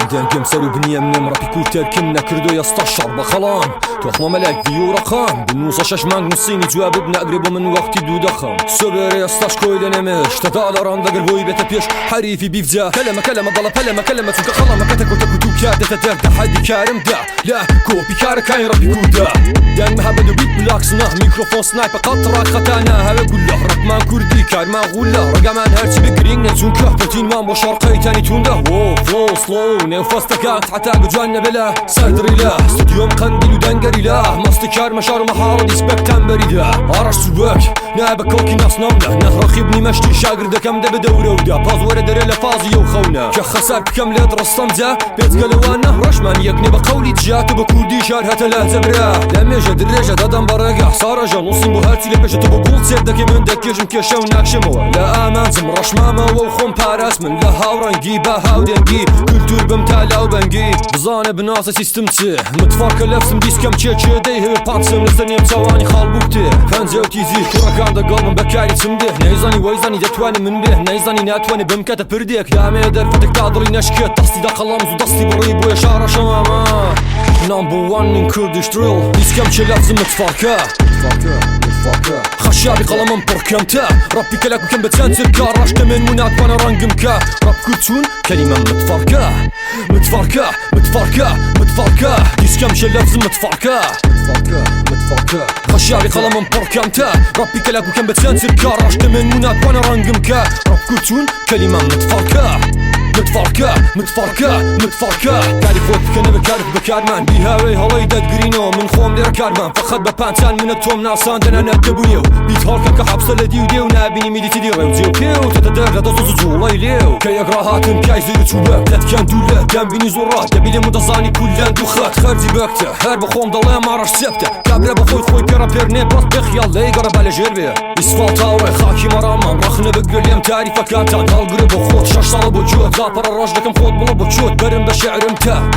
دنگم سر و بنیم نم رپی کوترکم نکردو یستاشر بخلام تخمه ملک ویو رقم بنوزا شش منگ نصینی جواب نقرب من وقتی دو دخم سبر یستاش کویل نمش تدالران دقر بوی بيت بيش حريفي بيفزا كلمة ضل كلمة تلقى خلما كتك وتكتو كاد تتك تحدي كارم دا لا كوبي كار كاين ربي كودا دان مهبد وبيت بلاكسنا ميكروفون سنايبر قطرة ختانا هذا كله رقمان كردي كار ما غولا رقمان هرتي بكرين نتون كهبتين ما بشرقي تاني توندا وو فلو سلو نفستا كانت حتى جوانا بلا صدري لا استوديوم قنديل ودنقري لا مستكار مشار محارة دي سبكتمبري دا عرش سواك نابك كوكي ناس نمنا نهرخي بني مشتي شاقر دا كم دا بدورة ودا باز ورا دري لفازي وخونا كخساك بكم ليد رستم دا بيت قلوانا رشمان يقني بقولي تجاك بكردي شار هتا لا زبرا لميجا دريجا دادم براقع صارجا نصي مهارتي لبيشا تبقول سيدك من دكيجم كيشا وناكشموا لا امان زم رشماما وخون باراس من لا هاورنجي باهاودنجي كلتور بمتالا وبنجي بزانه بناسا سيستمتي متفارك لفسم ديسكم تشيتشي ديه بانسم لسنيم تواني خالبوكتي فانزي وتيزي كراكان دا قلبم بكاري تسمده نيزاني ويزاني دتواني من به نيزاني ناتواني بمكتا برديك لا ميدر فتك تقدري نشكت دستي دا خلامز ودستي بريب ويا شارع شماما نمبر 1 من كردش دريل ديسكم تشي لازم متفاركه خشابي قلمم بركمتا ربي كلاك وكم بتسانسر كاراش كمن منات وانا رنقمكا رب كتون كلمة متفاركة ديسكم تشي لازم متفاركه خشابي قلمم بركمتا ربي كلاك وكم بتسانسر كاراش كمن منات وانا رنقمكا رب كتون كلمة متفاركة قاعد يفوت كنا بكارك بكارمان بيهاوي هلاي داد جرينو من خوم دير كارمان فقط ببانتان من التوم ناسان دنا نكتبونيو بيت هاركا كحبس لديو ديو نابيني ميليتي ديو ريوزيو كيو تتدار دازوزو جولاي ليو كي اقراهاتم كايزير تشوبك لا كان دولا دام بيني زورات دبيلي مدزاني كلان دوخات خارجي بكته هر بخوم ضلي ما راش سبته كابرا بخوي بيرا بيرني باس بخيال لي قرب على جربي اسفالتاوي خاكي مرامم رخنا بقليم تعريفه كانت هالقرب بخوت شاش صار بوجود زابر الراجلكم فوت بلا بوجود برم بشعرم تا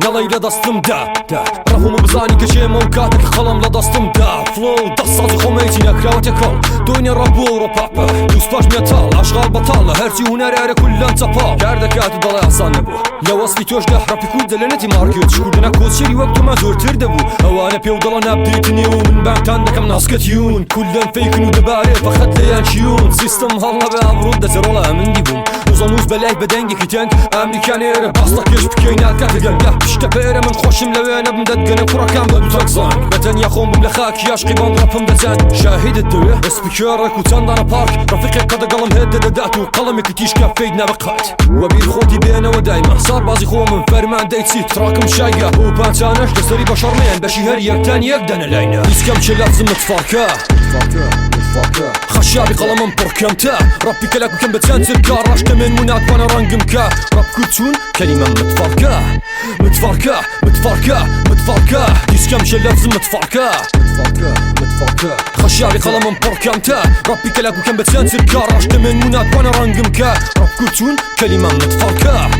نلاي لدستم دا رفهم بزاني كشي موكاتك خلم لدستم دا فلو دصازي خميتي نكراوتي كل دنيا رابو رابابا دوسباش ميتال اشغال بطالة هرتي هنر ارى كلان تفال كاردكات ضلع حسان نبو لو وصفي توش ده رابي كود دلنتي ماركت شكودنا كود شري وقتو ما زورتر دبو اوانا بيو ضلنا بديتني ومن بعتان دكم ناسكتيون كلان فيكن ودباري فخد ليان شيون سيستم هلا بابرود دزرولا من ديبوم وزنوز بلاي بدنجي كتنك امريكاني باسطة كيش بكينات كاتقن لا بشتبير من خوشم لوين بمدقن كراكان بدو تاكسان بتن يخون بملخاك ياشقي بانرفم دزان شاهد الدوية اسبيكيرك وتندانا بارك رفيقي قد قلم هيد دداتو قلمك تيش كافيدنا بقات وبير خوتي بينا ودايما صار بازي خو من فرمان ديتسي تراكم شايقة وبانتانش دسري بشرمين بشي هر يكتان يقدن لينا ديسكم شي لازم متفاركة خشابي قلمم بركمتا ربي كلاك وكم بتسانسر كاراش كمن منات وانا رنقمكا رب كتون كلمة متفاركة ديسكم شي لازم متفاركة خشابي قلمم بركمتا ربي كلاك وكم بتسانسر كاراش كمن منات وانا رنقمكا رب كتون كلمة متفاركة